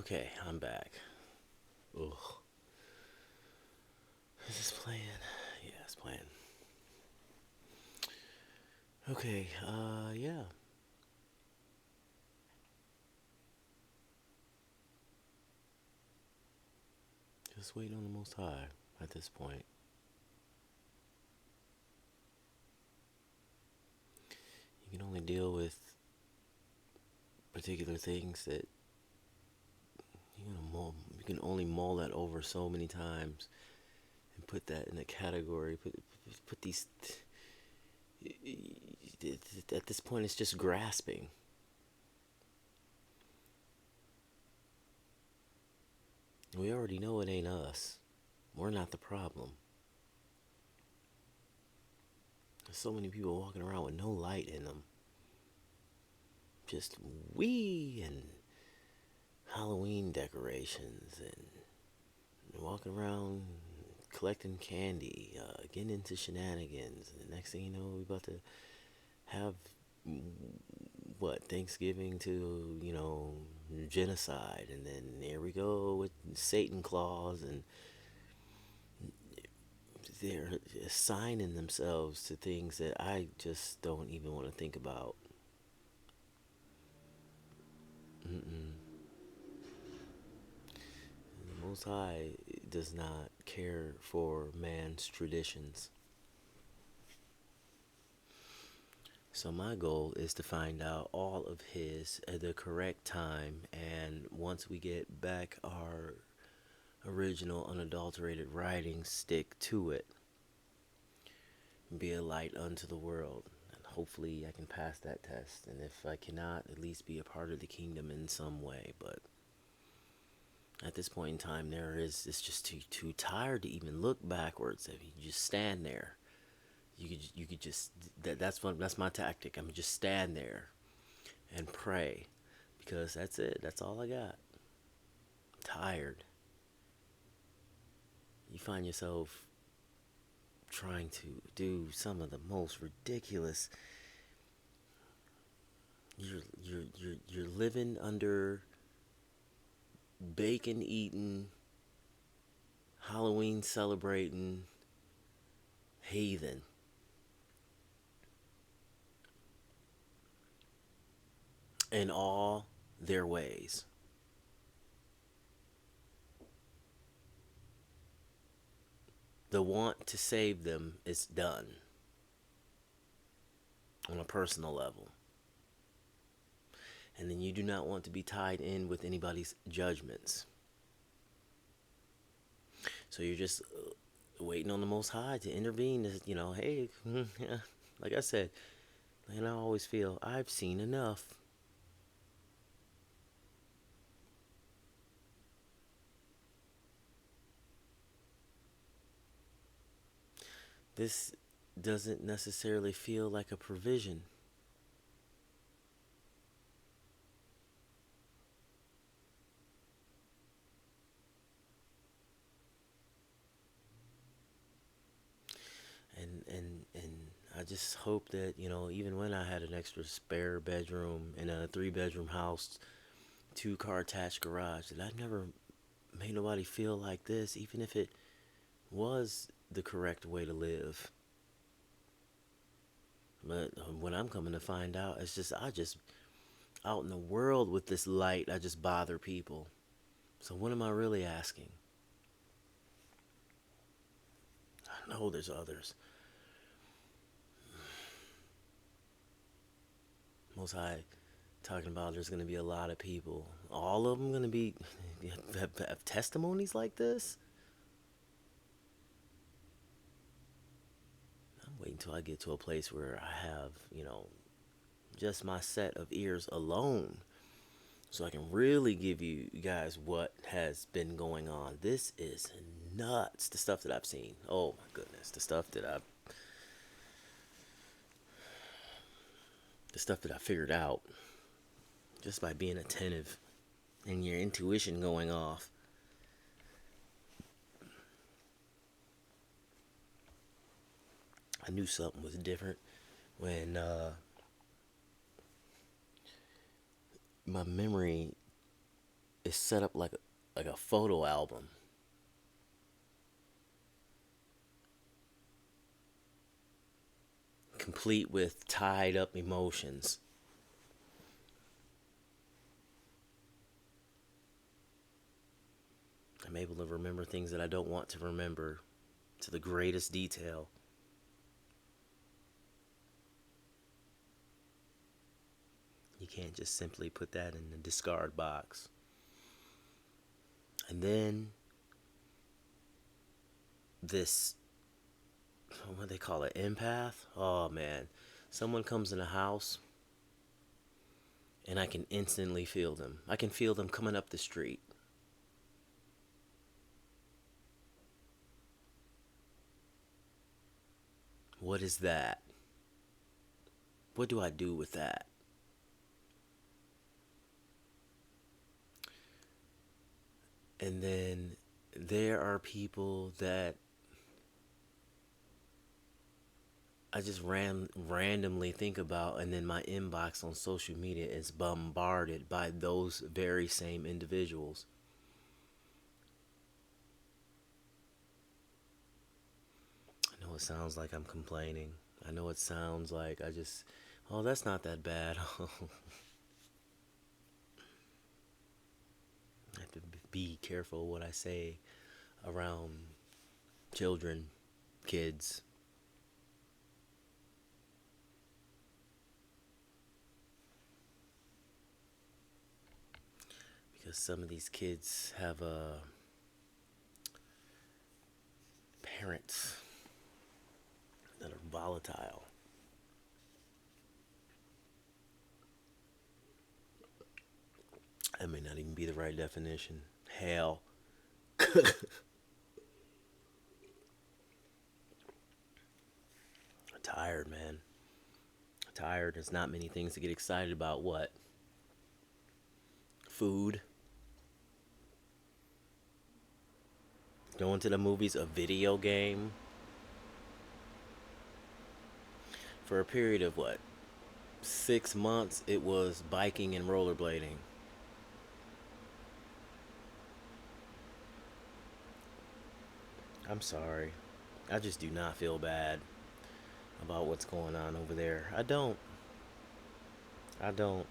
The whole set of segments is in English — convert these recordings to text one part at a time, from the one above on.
Okay, I'm back. Ugh. Is this playing? Yeah, it's playing. Okay, yeah. Just waiting on the Most High at this point. You can only deal with particular things that you can only mull that over so many times and put that in a category. Put these. At this point, it's just grasping. We already know it ain't us. We're not the problem. There's so many people walking around with no light in them. Just we and Halloween decorations and walking around collecting candy, getting into shenanigans. And the next thing you know, we about to have what Thanksgiving to genocide, and then there we go with Satan claus, and they're assigning themselves to things that I just don't even want to think about. Mm-mm. The Most High does not care for man's traditions. So my goal is to find out all of his at the correct time, and once we get back our original unadulterated writing, stick to it. Be a light unto the world. And hopefully I can pass that test. And if I cannot, at least be a part of the kingdom in some way. But at this point in time, it's just too tired to even look backwards. If you just stand there, you could just that's my tactic. I'm just stand there and pray, because that's it. That's all I got. Tired. You find yourself trying to do some of the most ridiculous. You're living under bacon eating, Halloween celebrating heathen in all their ways. The want to save them is done on a personal level. And then you do not want to be tied in with anybody's judgments. So you're just waiting on the Most High to intervene. Hey, like I said, and I always feel I've seen enough. This doesn't necessarily feel like a provision. And I just hope that even when I had an extra spare bedroom in a 3-bedroom house, 2-car attached garage, that I never made nobody feel like this, even if it was the correct way to live. But when I'm coming to find out, it's just I just out in the world with this light, I just bother people. So what am I really asking? I know there's others. Most High talking about there's going to be a lot of people. All of them going to be have testimonies like this? I'm waiting until I get to a place where I have, just my set of ears alone, so I can really give you guys what has been going on. This is nuts. The stuff that I've seen. Oh my goodness. The stuff that I figured out just by being attentive and your intuition going off. I knew something was different when my memory is set up like a photo album, complete with tied up emotions. I'm able to remember things that I don't want to remember to the greatest detail. You can't just simply put that in the discard box. And then this, what do they call it, empath? Oh man. Someone comes in the house and I can instantly feel them. I can feel them coming up the street. What is that? What do I do with that? And then there are people that I just randomly think about, and then my inbox on social media is bombarded by those very same individuals. I know it sounds like I'm complaining. I know it sounds like I just, oh, that's not that bad. I have to be careful what I say around children, kids, because some of these kids have parents that are volatile. That may not even be the right definition. Hell. I'm tired, man. I'm tired. There's not many things to get excited about. What? Food. Going to the movies, a video game. For a period of what? 6 months, it was biking and rollerblading. I'm sorry. I just do not feel bad about what's going on over there. I don't. I don't.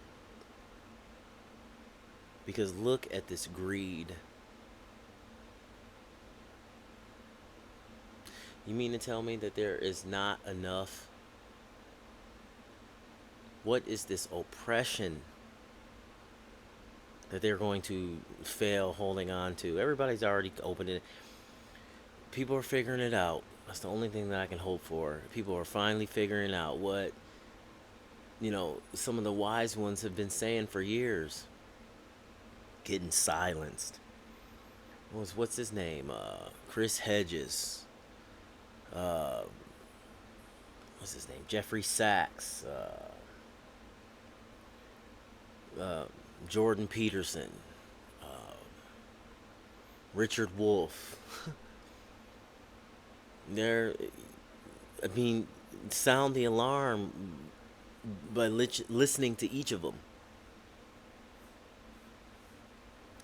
Because look at this greed. You mean to tell me that there is not enough? What is this oppression that they're going to fail holding on to? Everybody's already opened it. People are figuring it out. That's the only thing that I can hope for. People are finally figuring out what, some of the wise ones have been saying for years. Getting silenced. What's his name? Chris Hedges. Uh, what's his name? Jeffrey Sachs. Uh, Jordan Peterson. Uh, Richard Wolff. They're, I mean, sound the alarm by listening to each of them.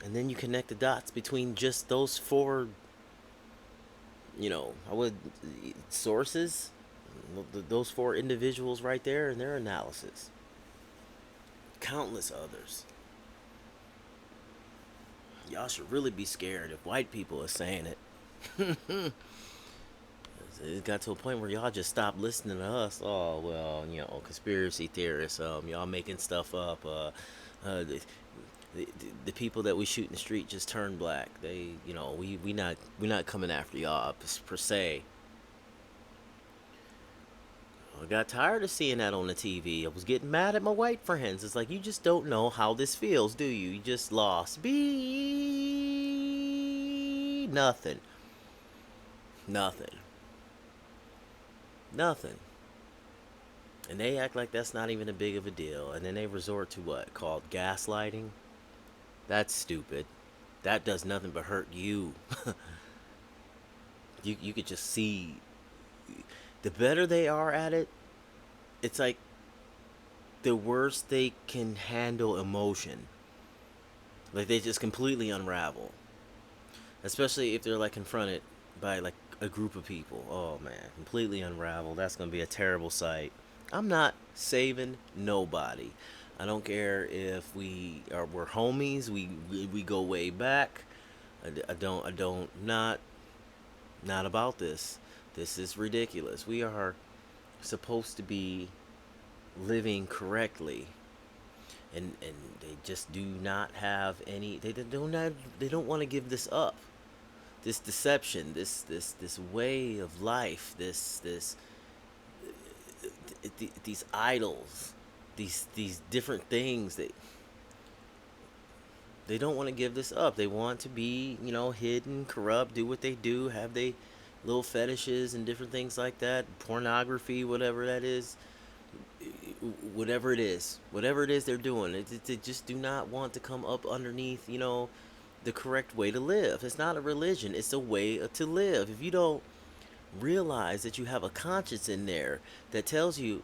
And then you connect the dots between just those four, I would, sources, those four individuals right there and their analysis. Countless others. Y'all should really be scared if white people are saying it. It got to a point where y'all just stopped listening to us. Oh well, conspiracy theorists. Y'all making stuff up. The people that we shoot in the street just turned black. They, we not coming after y'all per se. I got tired of seeing that on the TV. I was getting mad at my white friends. It's like, you just don't know how this feels, do you? You just lost. Nothing. Nothing. Nothing. And they act like that's not even a big of a deal. And then they resort to what? Called gaslighting? That's stupid. That does nothing but hurt you. You could just see. The better they are at it, it's like the worse they can handle emotion. Like they just completely unravel, especially if they're like confronted by like a group of people. Oh man, completely unravel. That's gonna be a terrible sight. I'm not saving nobody. I don't care if we're homies. We go way back. I don't not about this. This is ridiculous. We are supposed to be living correctly, and they just do not have any. They don't want to give this up. This deception, this way of life, these idols, these different things that they don't want to give this up. They want to be, hidden, corrupt, do what they do, have they little fetishes and different things like that, pornography, whatever that is, whatever it is they're doing. They just do not want to come up underneath, the correct way to live. It's not a religion, it's a way to live. If you don't realize that you have a conscience in there that tells you,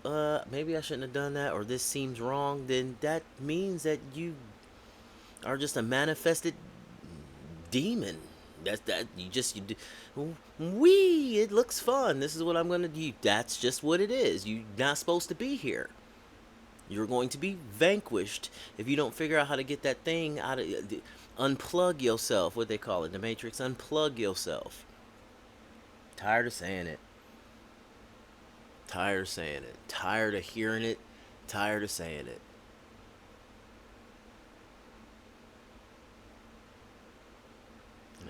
maybe I shouldn't have done that, or this seems wrong, then that means that you are just a manifested demon. That you do. Wee, it looks fun. This is what I'm gonna do. That's just what it is. You're not supposed to be here. You're going to be vanquished if you don't figure out how to get that thing out of. Unplug yourself. What they call it, the Matrix. Unplug yourself. Tired of saying it. Tired of saying it. Tired of hearing it. Tired of saying it.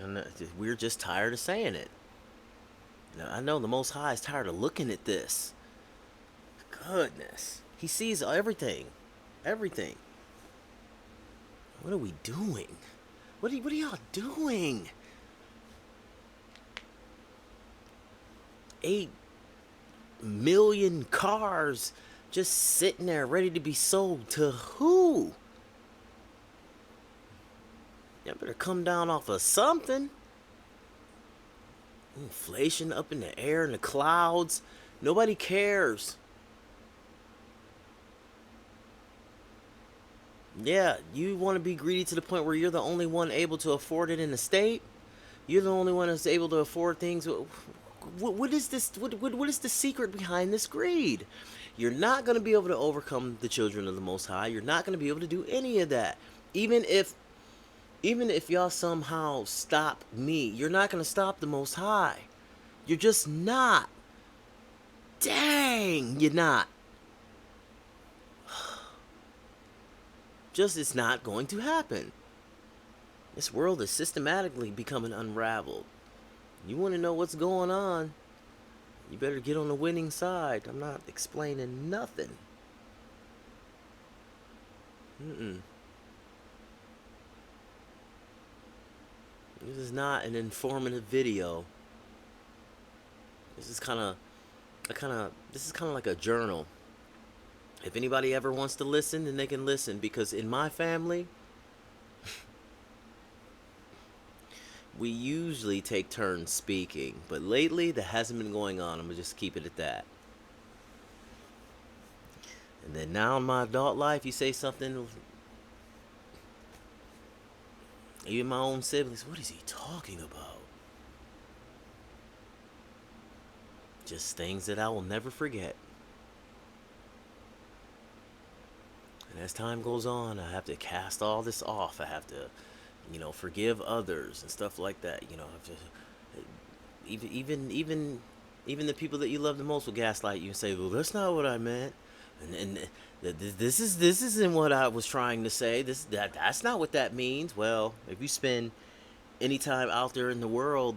And we're just tired of saying it. Now, I know the Most High is tired of looking at this. Goodness. He sees everything. Everything. What are we doing? What are y'all doing? 8 million cars just sitting there ready to be sold to who? Y'all better come down off of something. Inflation up in the air in the clouds. Nobody cares. Yeah, you want to be greedy to the point where you're the only one able to afford it in the state? You're the only one that's able to afford things. What is this? What is the secret behind this greed? You're not going to be able to overcome the children of the Most High. You're not going to be able to do any of that. Even if y'all somehow stop me, you're not going to stop the Most High. You're just not. Dang, you're not. Just it's not going to happen. This world is systematically becoming unraveled. You want to know what's going on? You better get on the winning side. I'm not explaining nothing. Mm-mm. This is not an informative video. This is kind of like a journal. If anybody ever wants to listen, then they can listen, because in my family, we usually take turns speaking, but lately that hasn't been going on. I'm gonna just keep it at that. And then now in my adult life, you say something, even my own siblings, what is he talking about? Just things that I will never forget. And as time goes on, I have to cast all this off. I have to, forgive others and stuff like that. Have to, even the people that you love the most will gaslight you and say, "Well, that's not what I meant," and this isn't what I was trying to say. That's not what that means. Well, if you spend any time out there in the world,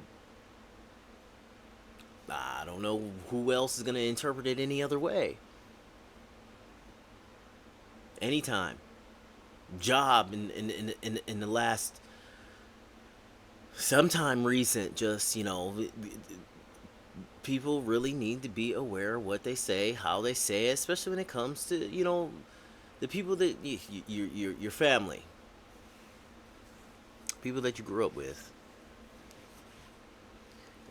I don't know who else is gonna interpret it any other way. Anytime. Job in the last sometime recent, just people really need to be aware of what they say, how they say it, especially when it comes to the people that your family, people that you grew up with.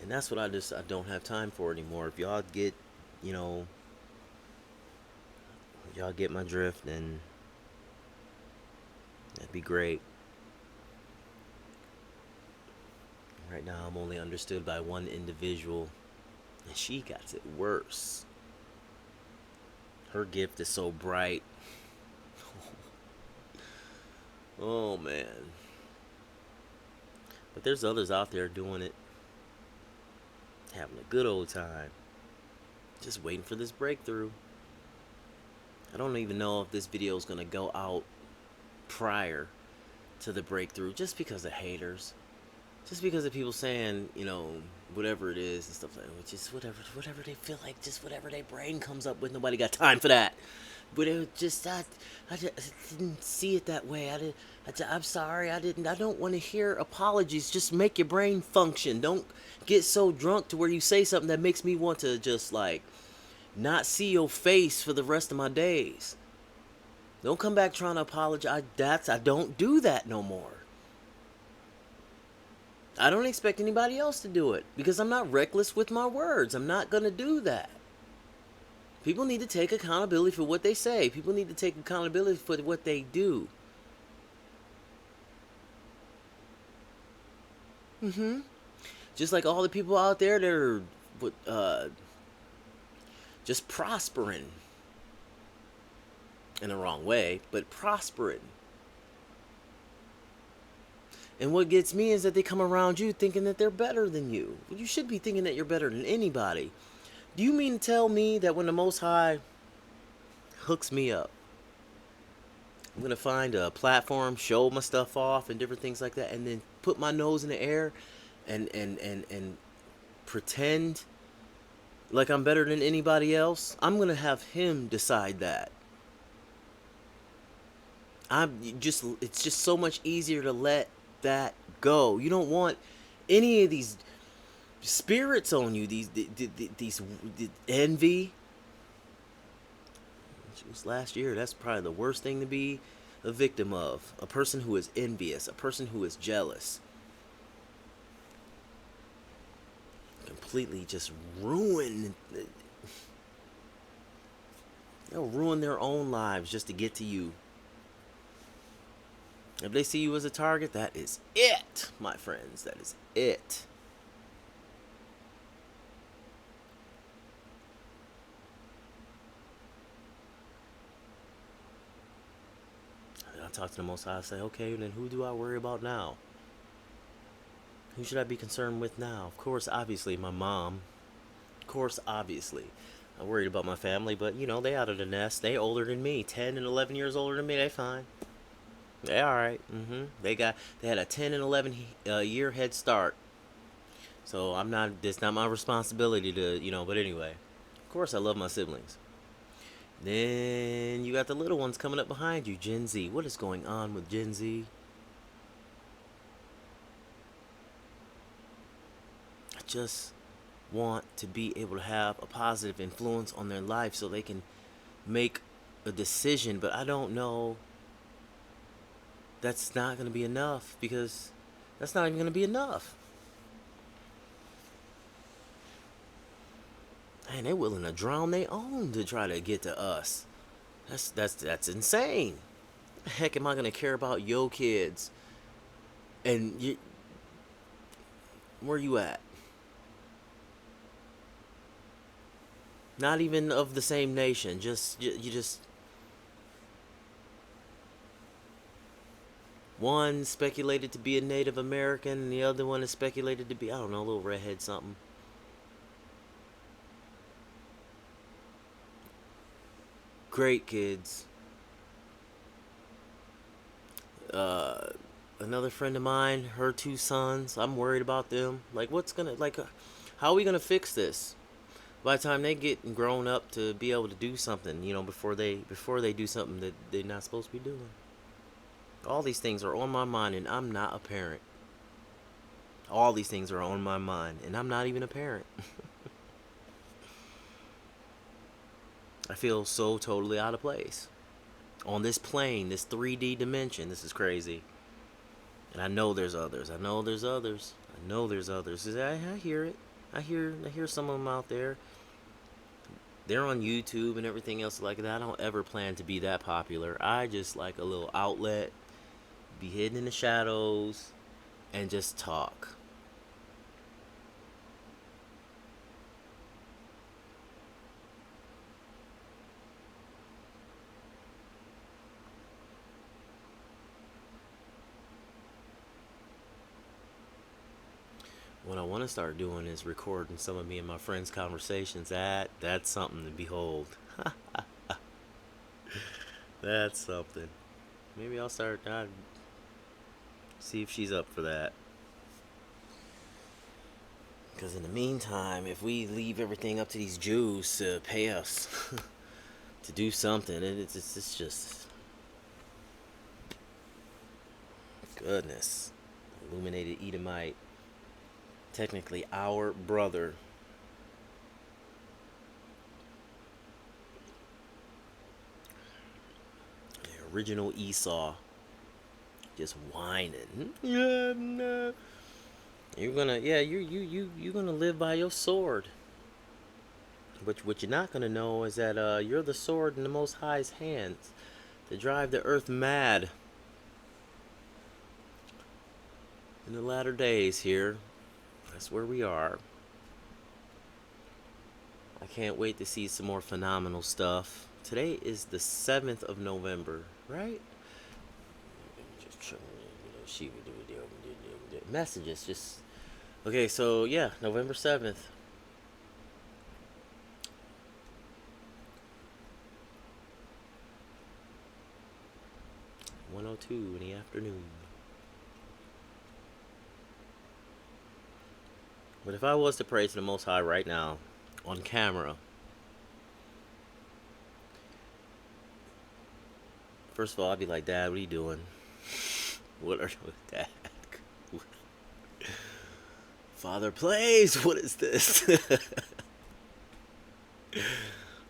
And that's what I don't have time for anymore. If y'all get you know y'all get my drift, then that'd be great. Right now, I'm only understood by one individual, and she got it worse. Her gift is so bright. Oh man. But there's others out there doing it, having a good old time, just waiting for this breakthrough. I don't even know if this video is going to go out prior to the breakthrough, just because of haters. Just because of people saying, whatever it is and stuff like that, which is whatever they feel like, just whatever their brain comes up with. Nobody got time for that. But it was just, I didn't see it that way. I'm sorry, I don't want to hear apologies. Just make your brain function. Don't get so drunk to where you say something that makes me want to just like not see your face for the rest of my days. Don't come back trying to apologize. I don't do that no more. I don't expect anybody else to do it because I'm not reckless with my words. I'm not going to do that. People need to take accountability for what they say. People need to take accountability for what they do. Just like all the people out there that are just prospering in the wrong way, but prospering. And what gets me is that they come around you thinking that they're better than you. You should be thinking that you're better than anybody. Do you mean to tell me that when the Most High hooks me up, I'm going to find a platform, show my stuff off and different things like that, and then put my nose in the air and pretend like I'm better than anybody else? I'm going to have him decide that. It's just so much easier to let that go. You don't want any of these spirits on you, these envy. It was last year. That's probably the worst thing to be a victim of. A person who is envious, a person who is jealous. Completely just they'll ruin their own lives just to get to you. If they see you as a target, that is it, my friends. That is it. I talk to the Most High. I say, okay, then who do I worry about now? Who should I be concerned with now? Of course, obviously, my mom. Of course, obviously. I'm worried about my family, but, they out of the nest. They older than me. 10 and 11 years older than me. They fine. They alright. They had a 10 and 11 year head start. So it's not my responsibility to, but anyway. Of course, I love my siblings. Then you got the little ones coming up behind you, Gen Z. What is going on with Gen Z? I just want to be able to have a positive influence on their life so they can make a decision, but I don't know. That's not going to be enough, because that's not even going to be enough. Man, they're willing to drown their own to try to get to us. That's insane. The heck am I gonna care about your kids? And where you at? Not even of the same nation. You just one speculated to be a Native American, and the other one is speculated to be, I don't know, a little redhead something. Great kids. Another friend of mine, her 2 sons, I'm worried about them. Like, how are we gonna fix this? By the time they get grown up to be able to do something, before they do something that they're not supposed to be doing. All these things are on my mind, and I'm not a parent. All these things are on my mind, and I'm not even a parent. I feel so totally out of place. On this plane, this 3D dimension, this is crazy. And I know there's others. I know there's others. I hear it. I hear some of them out there. They're on YouTube and everything else like that. I don't ever plan to be that popular. I just like a little outlet, be hidden in the shadows, and just talk. What I want to start doing is recording some of me and my friends' conversations. That's something to behold. That's something. Maybe I'll start. See if she's up for that. Because in the meantime, if we leave everything up to these Jews to pay us to do something, it's just goodness. Illuminated Edomite, technically our brother. The original Esau, just whining. Yeah, no. You're gonna, yeah, you're gonna live by your sword. But what you're not gonna know is that you're the sword in the Most High's hands to drive the earth mad in the latter days here. That's where we are. I can't wait to see some more phenomenal stuff. Today is the 7th of November, right? Messages, just okay. So yeah, November 7th. 1:02 in the afternoon. But if I was to pray to the Most High right now, on camera, first of all, I'd be like, Dad, what are you doing? What are you, Dad? Father, please, what is this?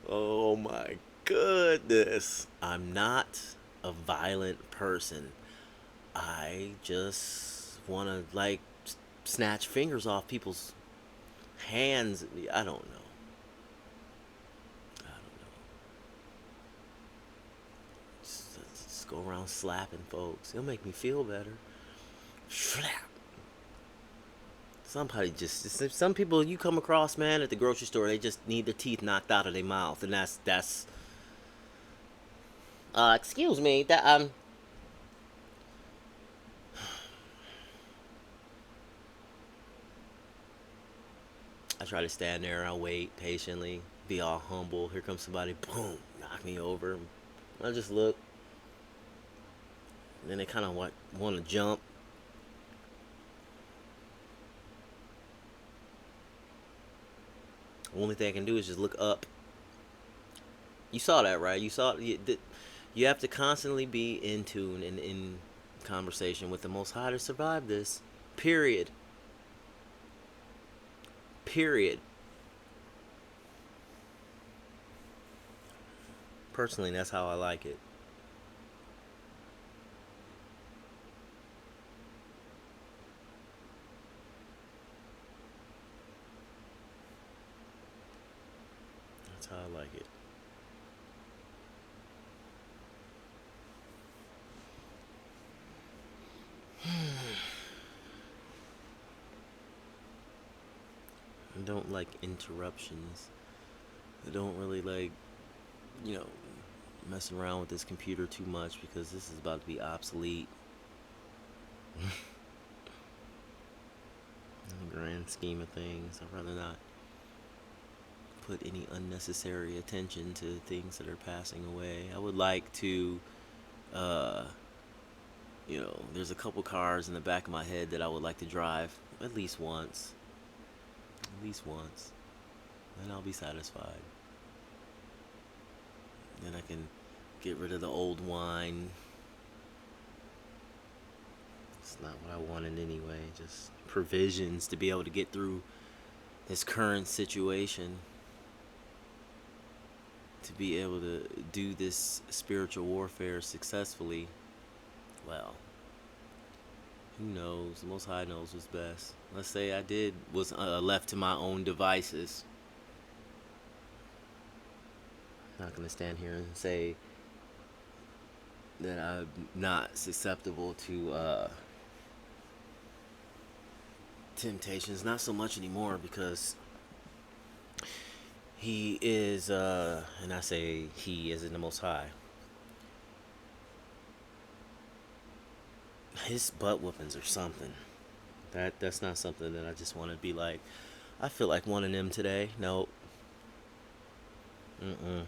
Oh my goodness. I'm not a violent person. I just want to, like, snatch fingers off people's hands. I don't know. I don't know. Just go around slapping folks. It'll make me feel better. Slap. Somebody just some people you come across, man, at the grocery store, they just need their teeth knocked out of their mouth, and that's. Excuse me, that. I try to stand there. I wait patiently, be all humble. Here comes somebody, boom, knock me over. I just look, and then they kind of want to jump. The only thing I can do is just look up. You saw that, right? You have to constantly be in tune and in conversation with the Most High to survive this. Period. Period. Personally, that's how I like it. That's how I like it. I don't like interruptions. I don't really like, you know, messing around with this computer too much because this is about to be obsolete in the grand scheme of things. I'd rather not put any unnecessary attention to things that are passing away. I would like to, uh, there's a couple cars in the back of my head that I would like to drive at least once. At least once. Then I'll be satisfied. Then I can get rid of the old wine. It's not what I wanted anyway. Just provisions to be able to get through this current situation. To be able to do this spiritual warfare successfully. Well, who knows? The Most High knows what's best. Let's say I was left to my own devices. I'm not gonna stand here and say that I'm not susceptible to temptations. Not so much anymore because he is, and I say he is in the Most High. His butt whoopings are something. That's not something that I just want to be like. I feel like one of them today. Nope. Mm-mm.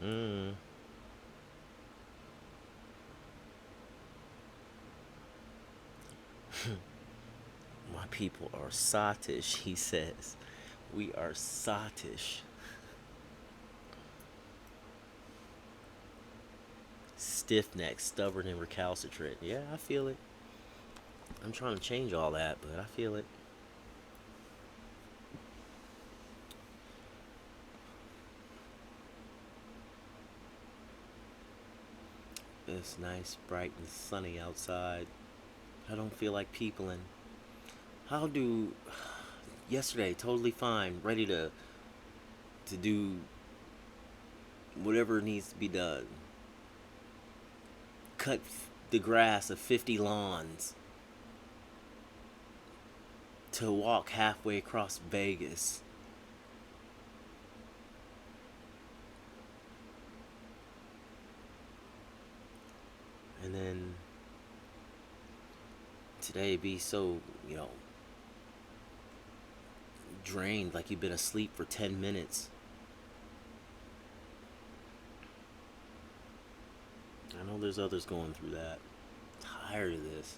Mm-mm. My people are sottish, he says. We are sottish. Stiff necked, stubborn, and recalcitrant. Yeah, I feel it. I'm trying to change all that, but I feel it. It's nice, bright, and sunny outside. I don't feel like peopling. How do yesterday totally fine, ready to do whatever needs to be done. Cut the grass of 50 lawns to walk halfway across Vegas. And then today be so, drained like you've been asleep for 10 minutes. I know there's others going through that. Tired of this.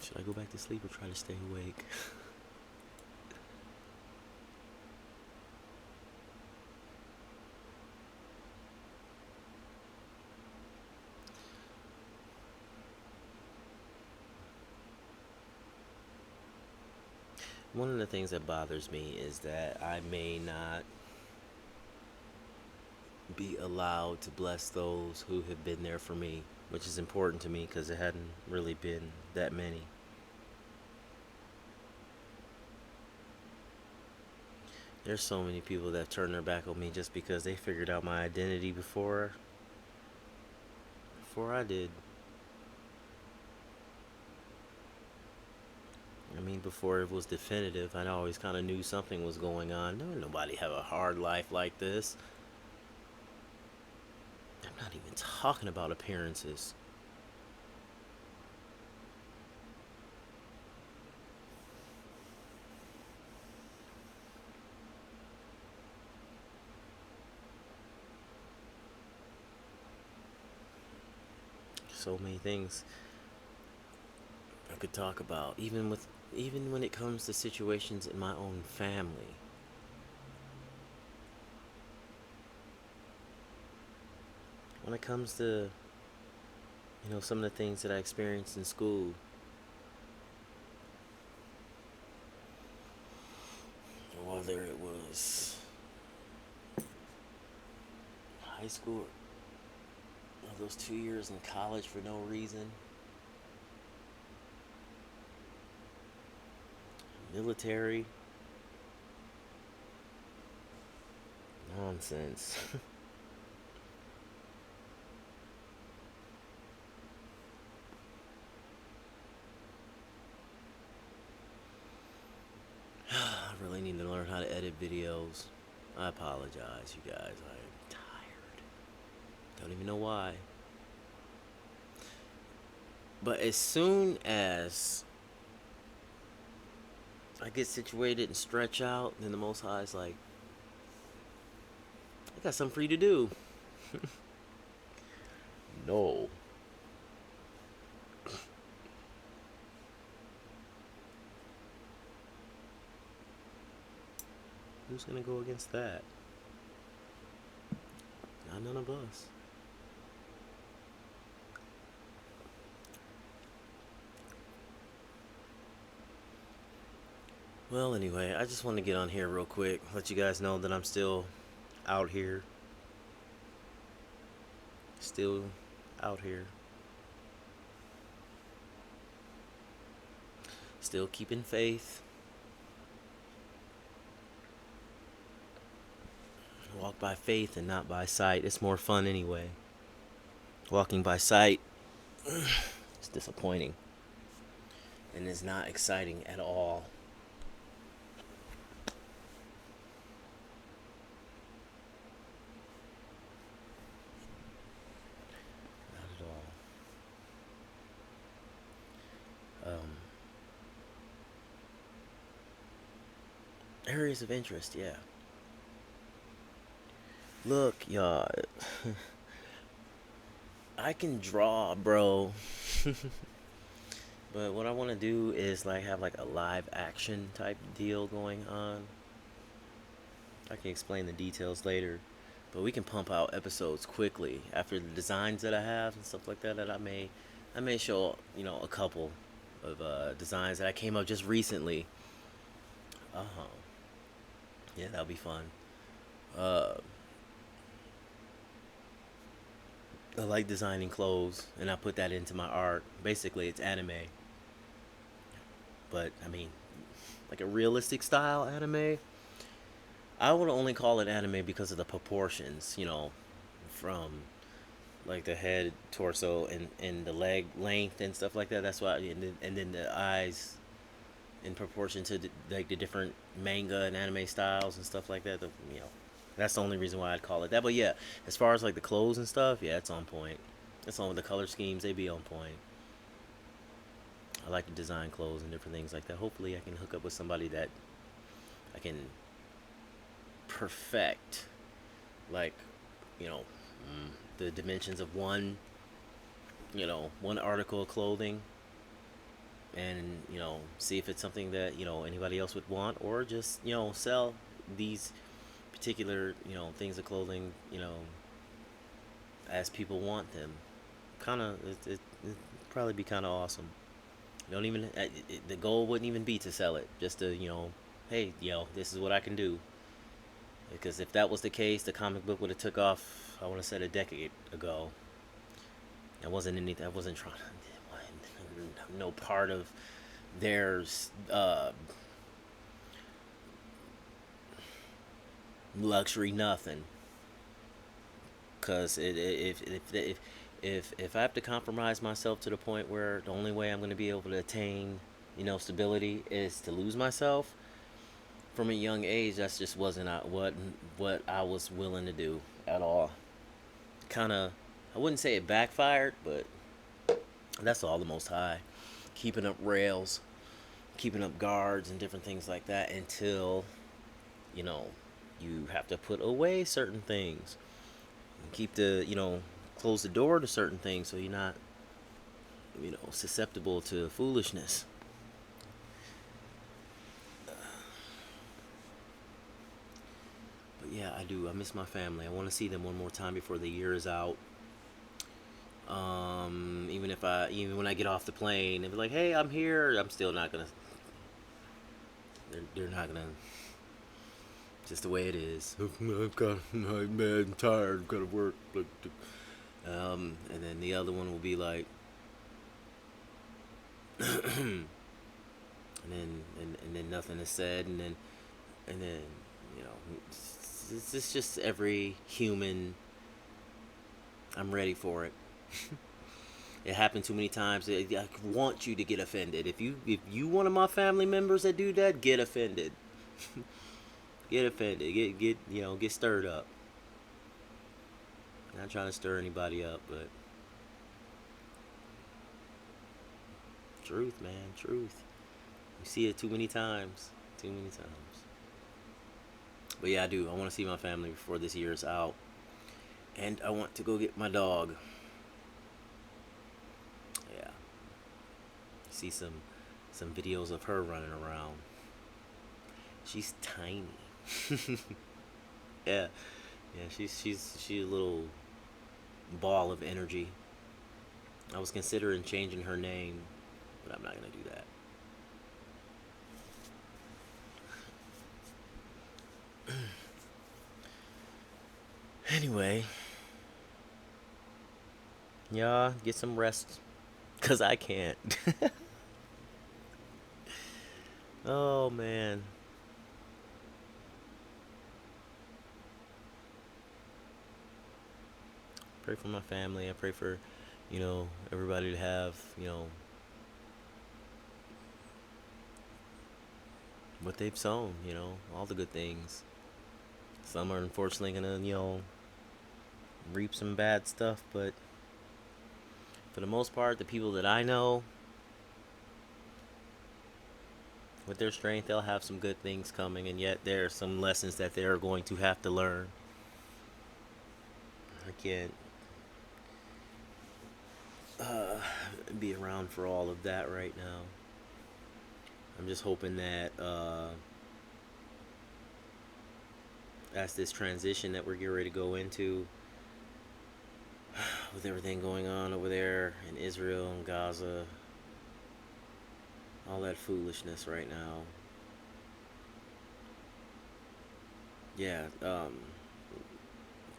Should I go back to sleep or try to stay awake? One of the things that bothers me is that I may not be allowed to bless those who have been there for me, which is important to me because it hadn't really been that many. There's so many people that have turned their back on me just because they figured out my identity before I did. I mean, before it was definitive, I always kind of knew something was going on. No, nobody have a hard life like this. I'm not even talking about appearances. So many things I could talk about, even when it comes to situations in my own family. When it comes to some of the things that I experienced in school, whether it was high school or those 2 years in college for no reason, military nonsense. I really need to learn how to edit videos. I apologize, you guys. I am tired. Don't even know why. But as soon as I get situated and stretch out, then the Most High is like, I got something for you to do. No. Who's gonna go against that? Not none of us. Well, anyway, I just want to get on here real quick, let you guys know that I'm still out here. Still out here. Still keeping faith. Walk by faith and not by sight. It's more fun anyway. Walking by sight, it's just disappointing. And it's not exciting at all. Not at all. Areas of interest, yeah. Look, y'all, I can draw, bro. But what I want to do is like have like a live action type deal going on. I can explain the details later, but we can pump out episodes quickly after the designs that I have and stuff like that. I may show a couple of designs that I came up just recently. Uh-huh. Yeah, that'll be fun. Uh, I like designing clothes, and I put that into my art. Basically, it's anime, but I mean, like a realistic style anime. I would only call it anime because of the proportions, from like the head, torso, and the leg length and stuff like that. That's why, and then the eyes in proportion to like the different manga and anime styles and stuff like that. That's the only reason why I'd call it that. But yeah, as far as like the clothes and stuff, yeah, it's on point. It's on the color schemes; they be on point. I like to design clothes and different things like that. Hopefully, I can hook up with somebody that I can perfect, like, you know, the dimensions of one article of clothing, and see if it's something that anybody else would want, or just sell these particular things of clothing as people want them. Kind of it probably be kind of awesome. You don't even the goal wouldn't even be to sell it, just to hey, this is what I can do. Because if that was the case, the comic book would have took off. I want to say a decade ago. I wasn't anything. I wasn't trying. No part of there's luxury nothing. Cause if I have to compromise myself to the point where the only way I'm going to be able to attain stability is to lose myself from a young age, that's just wasn't what I was willing to do at all. Kind of, I wouldn't say it backfired, but that's all the Most High keeping up rails, keeping up guards and different things like that until you know you have to put away certain things and keep close the door to certain things so you're not susceptible to foolishness. But yeah, I do. I miss my family. I want to see them one more time before the year is out. Even when I get off the plane and be like, "Hey, I'm here," I'm still not gonna. They're not gonna. Just the way it is. I'm mad and tired. Gotta work. And then the other one will be like, and then nothing is said, and then you know, it's just every human. I'm ready for it. It happened too many times. I want you to get offended. If you one of my family members that do that, get offended. Get offended. Get stirred up. Not trying to stir anybody up, but truth, man, truth. You see it too many times. Too many times. But yeah, I do. I want to see my family before this year is out, and I want to go get my dog. Yeah, see some videos of her running around. She's tiny. Yeah, yeah. She's a little ball of energy. I was considering changing her name, but I'm not gonna do that. Anyway, y'all get some rest, cause I can't. Oh man. Pray for my family. I pray for everybody to have, what they've sown, all the good things. Some are unfortunately gonna, reap some bad stuff, but for the most part, the people that I know, with their strength, they'll have some good things coming, and yet there are some lessons that they're going to have to learn. I can't be around for all of that right now. I'm just hoping that as this transition that we're getting ready to go into, with everything going on over there in Israel and Gaza, all that foolishness right now. Yeah,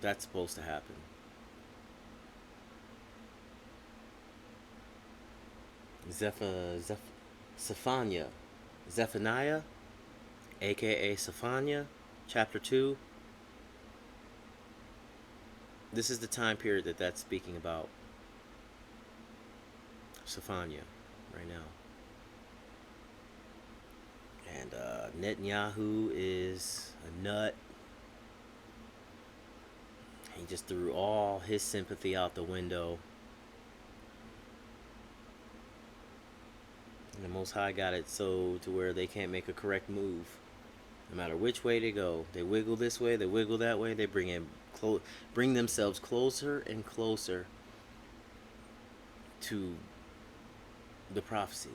that's supposed to happen. Zephaniah, Zephaniah, aka Zephaniah, chapter 2. This is the time period that that's speaking about. Zephaniah, right now. And Netanyahu is a nut. He just threw all his sympathy out the window. And the Most High got it so to where they can't make a correct move. No matter which way they go, they wiggle this way, they wiggle that way. They bring themselves closer and closer to the prophecy.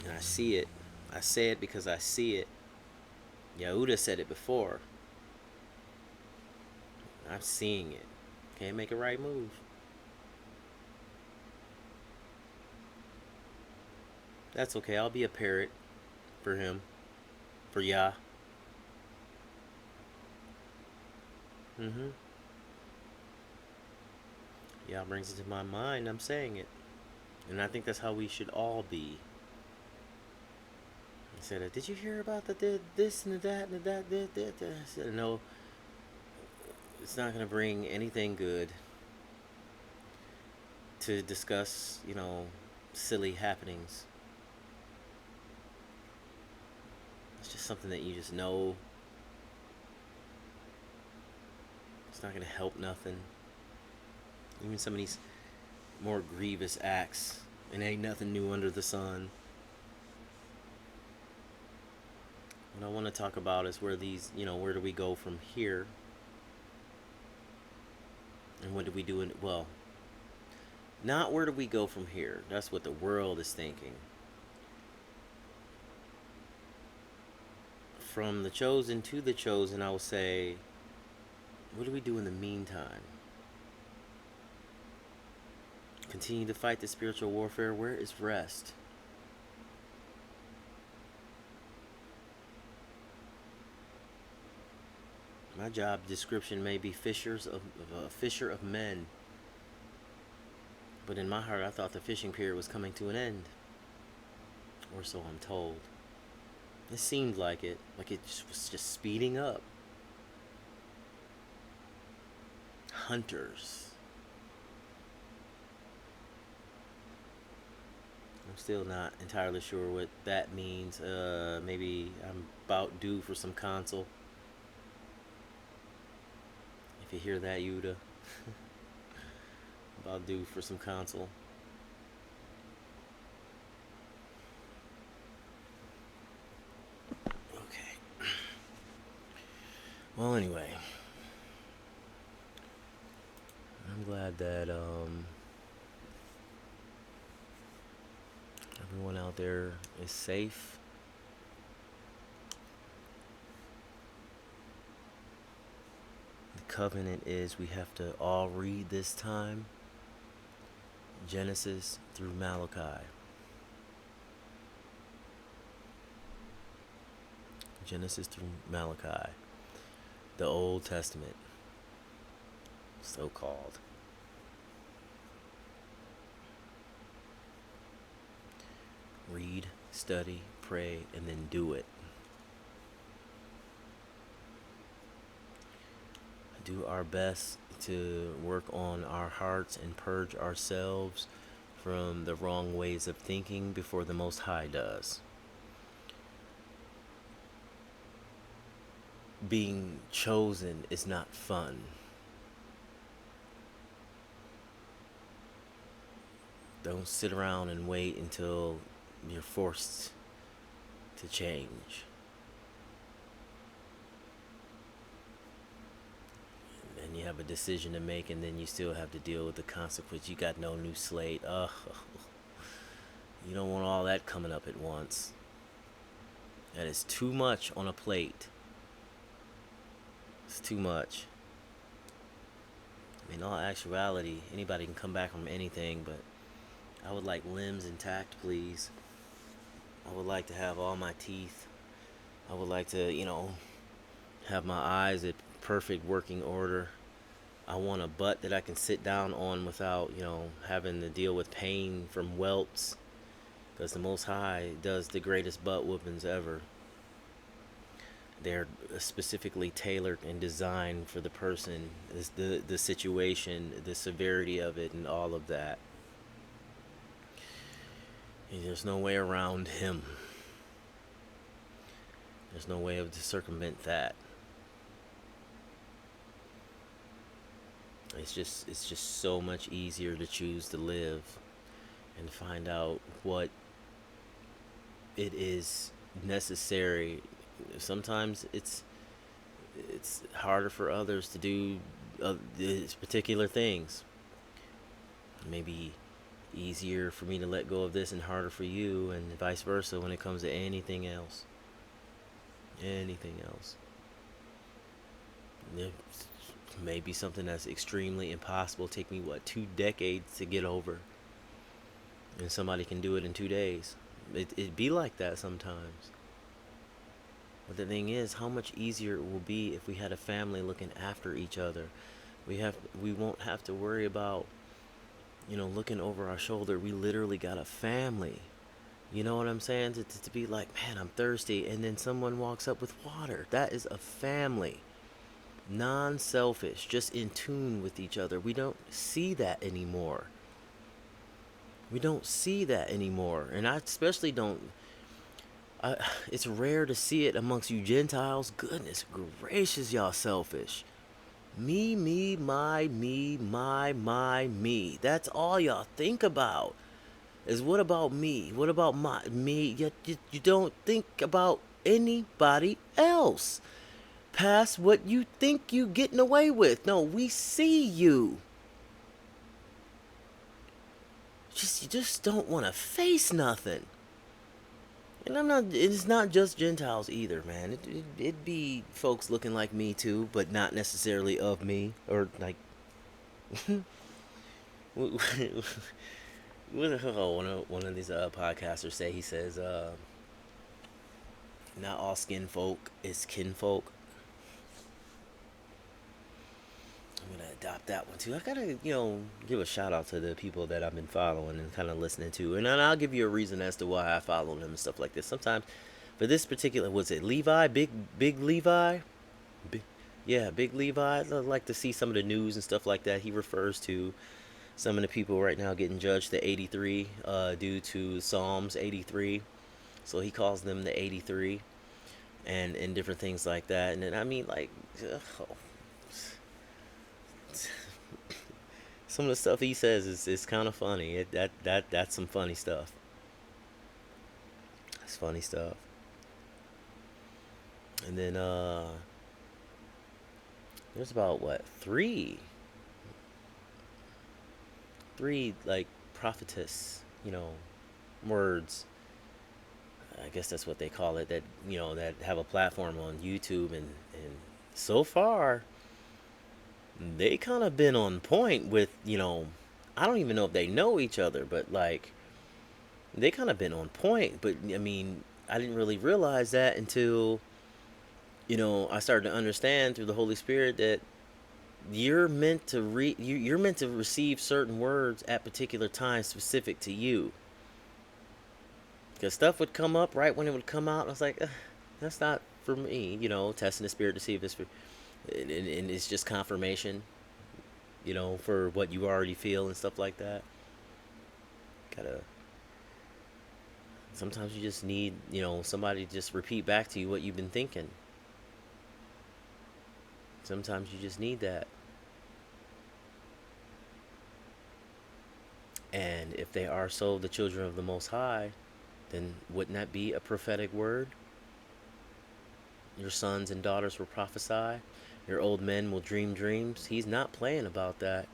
And I see it. I say it because I see it. Yehuda said it before. I'm seeing it. Can't make a right move. That's okay. I'll be a parrot for him. For Yah. Yah brings it to my mind. I'm saying it. And I think that's how we should all be. I said, did you hear about the this and the that and the that? I said, no, it's not going to bring anything good to discuss, silly happenings. It's just something that you just know. It's not going to help nothing. Even some of these more grievous acts, and ain't nothing new under the sun. What I want to talk about is where these, where do we go from here? And what do we do not where do we go from here? That's what the world is thinking. From the chosen to the chosen, I will say, what do we do in the meantime? Continue to fight the spiritual warfare. Where is rest? My job description may be fisher of men. But in my heart, I thought the fishing period was coming to an end. Or so I'm told. It seemed like it. Like it was just speeding up. Hunters. I'm still not entirely sure what that means. Maybe I'm about due for some console. If you hear that, Yuda. About due for some console. Okay. Well, anyway. I'm glad that everyone out there is safe. The covenant is we have to all read this time Genesis through Malachi. Genesis through Malachi. The Old Testament. So called. Read, study, pray, and then do it. Do our best to work on our hearts and purge ourselves from the wrong ways of thinking before the Most High does. Being chosen is not fun. Don't sit around and wait until you're forced to change. And you have a decision to make, and then you still have to deal with the consequence. You got no new slate. Ugh. You don't want all that coming up at once. That is too much on a plate. It's too much. I mean, in all actuality, anybody can come back from anything, but I would like limbs intact, please. I would like to have all my teeth. I would like to, have my eyes at perfect working order. I want a butt that I can sit down on without, having to deal with pain from welts. Because the Most High does the greatest butt whoopings ever. They're specifically tailored and designed for the person, the situation, the severity of it, and all of that. And there's no way around him. There's no way to circumvent that. It's just so much easier to choose to live and find out what it is necessary. Sometimes it's harder for others to do these particular things. Maybe easier for me to let go of this and harder for you, and vice versa when it comes to anything else. Anything else. Maybe something that's extremely impossible take me 2 decades to get over, and somebody can do it in 2 days. It'd be like that sometimes. But the thing is, how much easier it will be if we had a family looking after each other. We won't have to worry about looking over our shoulder. We literally got a family. You know what I'm saying? To be like, man, I'm thirsty, and then someone walks up with water. That is a family. Non-selfish, just in tune with each other. We don't see that anymore. And I especially don't. It's rare to see it amongst you Gentiles. Goodness gracious, y'all selfish. Me, my, me. That's all y'all think about. Is what about me? What about me? Yet you don't think about anybody else. Past what you think you getting away with. No, we see you. You just don't want to face nothing. And it's not just Gentiles either, man. It'd be folks looking like me too, but not necessarily of me. Or like, one of these podcasters he says, not all skin folk is kinfolk. I'm gonna adopt that one too. I gotta, give a shout out to the people that I've been following and kind of listening to, and I'll give you a reason as to why I follow them and stuff like this. Sometimes, for this particular, was it Levi? Big Levi? Big Levi. I'd like to see some of the news and stuff like that. He refers to some of the people right now getting judged the 83 due to Psalms 83. So he calls them the 83 and different things like that. And then, I mean, like, some of the stuff he says is kind of funny. That's some funny stuff. It's funny stuff. And then there's about three like prophetess, words. I guess that's what they call it. That that have a platform on YouTube, and so far they kind of been on point with, I don't even know if they know each other, but like, they kind of been on point. But I mean, I didn't really realize that until, I started to understand through the Holy Spirit that you're meant to you're meant to receive certain words at particular times specific to you. Because stuff would come up right when it would come out. I was like, that's not for me. Testing the spirit to see if it's for, and it's just confirmation. For what you already feel and stuff like that. Gotta. Sometimes you just need, somebody to just repeat back to you what you've been thinking. Sometimes you just need that. And if they are so the children of the Most High, then wouldn't that be a prophetic word? Your sons and daughters will prophesy. Your old men will dream dreams. He's not playing about that.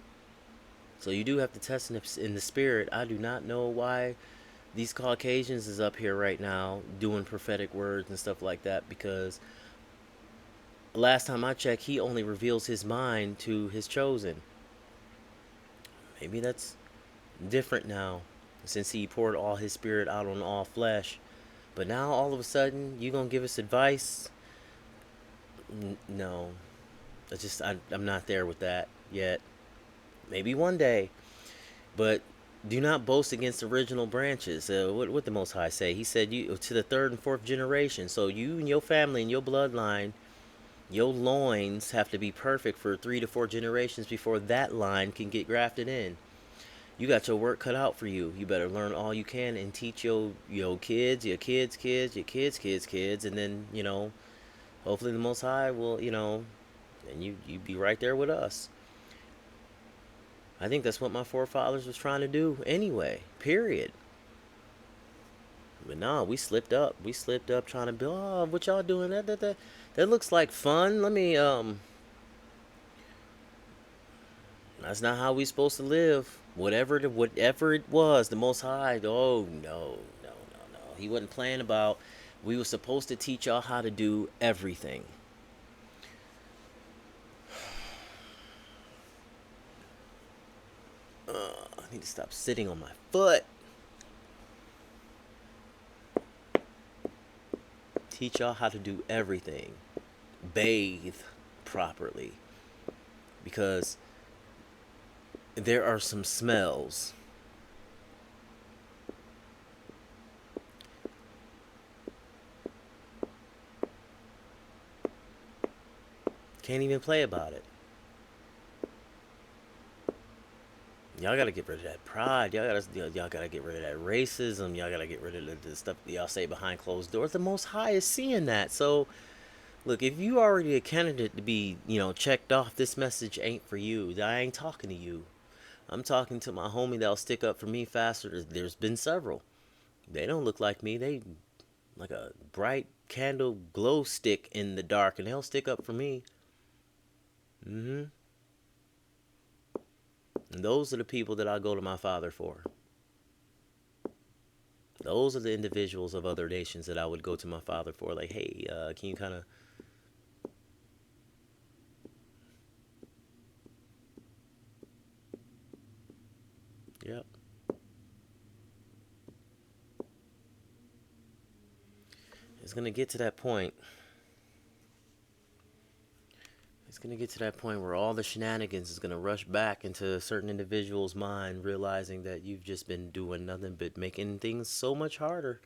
So you do have to test in the spirit. I do not know why these Caucasians is up here right now doing prophetic words and stuff like that, because last time I checked, he only reveals his mind to his chosen. Maybe that's different now, since he poured all his spirit out on all flesh. But now all of a sudden, you gonna give us advice? No, I'm not there with that yet. Maybe one day, but do not boast against original branches. What the Most High say? He said you to the third and fourth generation. So you and your family and your bloodline, your loins have to be perfect for 3 to 4 generations before that line can get grafted in. You got your work cut out for you. You better learn all you can and teach your kids, your kids' kids, your kids' kids, and then hopefully the Most High will and you be right there with us. I think that's what my forefathers was trying to do anyway. Period. But no, we slipped up. We slipped up trying to build. Oh, what y'all doing? That looks like fun. Let me. That's not how we supposed to live. Whatever it was, the Most High. Oh no, no, no, no. He wasn't playing about. We were supposed to teach y'all how to do everything. I need to stop sitting on my foot. Teach y'all how to do everything. Bathe properly. Because there are some smells. Can't even play about it. Y'all gotta get rid of that pride. Y'all gotta get rid of that racism. Y'all gotta get rid of the stuff that y'all say behind closed doors. The Most High is seeing that. So, look, if you already a candidate to be, checked off, this message ain't for you. I ain't talking to you. I'm talking to my homie that'll stick up for me faster. There's been several. They don't look like me. They like a bright candle glow stick in the dark, and they'll stick up for me. Mm-hmm. And those are the people that I go to my Father for. Those are the individuals of other nations that I would go to my Father for. Like, hey, can you kind of... Yep. It's going to get to that point. It's going to get to that point where all the shenanigans is going to rush back into a certain individual's mind, realizing that you've just been doing nothing but making things so much harder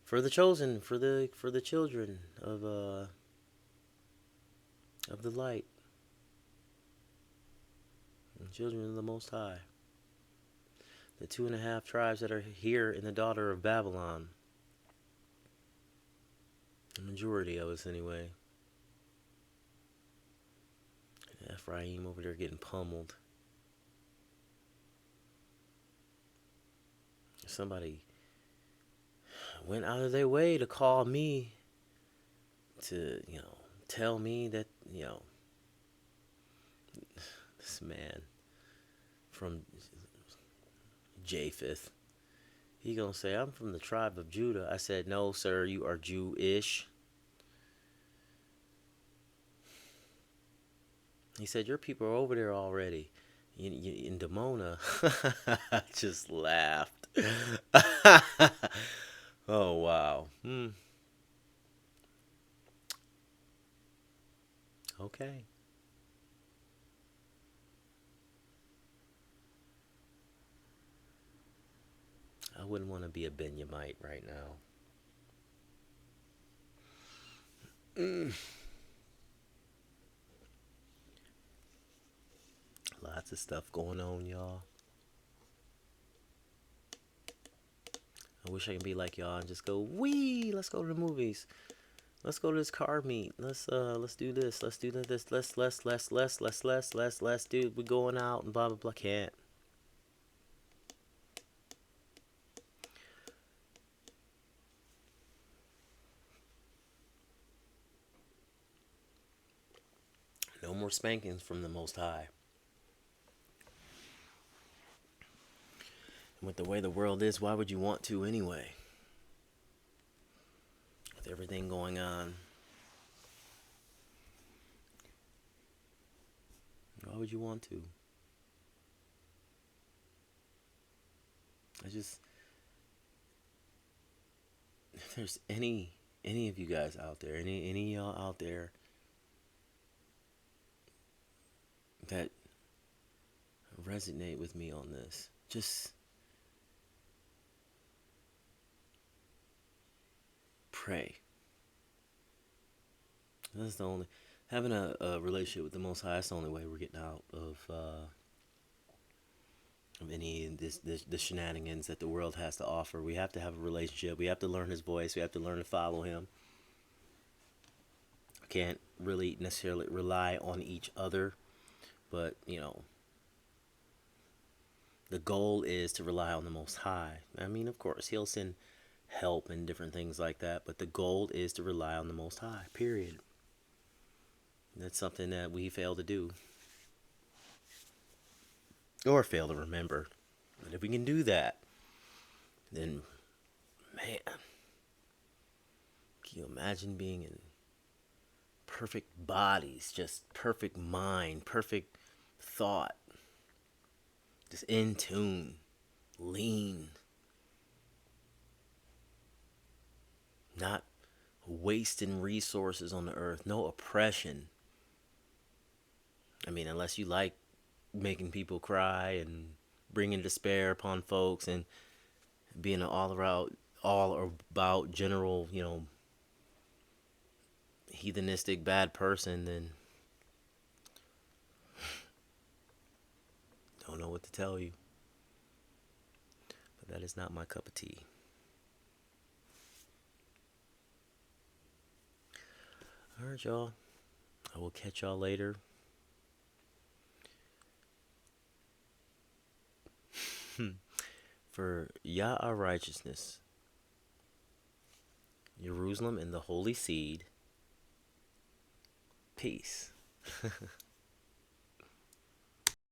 for the chosen, for the children of the light, the children of the Most High, the 2.5 tribes that are here in the daughter of Babylon. The majority of us, anyway. Ephraim over there getting pummeled. Somebody went out of their way to call me to, tell me that, this man from Japheth, he gonna say, I'm from the tribe of Judah. I said, no, sir, you are Jewish. He said, your people are over there already. In Demona. I just laughed. Oh, wow. Okay. I wouldn't want to be a Benyamite right now. Lots of stuff going on, y'all. I wish I could be like y'all and just go, wee, let's go to the movies. Let's go to this car meet. Let's do this. Let's do this. Let's do. We're going out and blah blah blah. Can't. No more spankings from the Most High. And with the way the world is, why would you want to anyway? With everything going on, why would you want to? I just, if there's any of you guys out there, any of y'all out there that resonate with me on this, just pray. That's the only having a relationship with the Most High. That's the only way we're getting out of any of the shenanigans that the world has to offer. We have to have a relationship. We have to learn His voice. We have to learn to follow Him. Can't really necessarily rely on each other, but the goal is to rely on the Most High. I mean, of course, He'll send help and different things like that, but the goal is to rely on the Most High. Period. That's something that we fail to do. Or fail to remember. But if we can do that, then, man, can you imagine being in perfect bodies, just perfect mind, perfect thought, just in tune, lean, not wasting resources on the earth, no oppression. I mean, unless you like making people cry and bringing despair upon folks and being an all about general, heathenistic bad person, then don't know what to tell you. But that is not my cup of tea. Alright, y'all. I will catch y'all later. For Yah our righteousness, Jerusalem and the holy seed. Peace.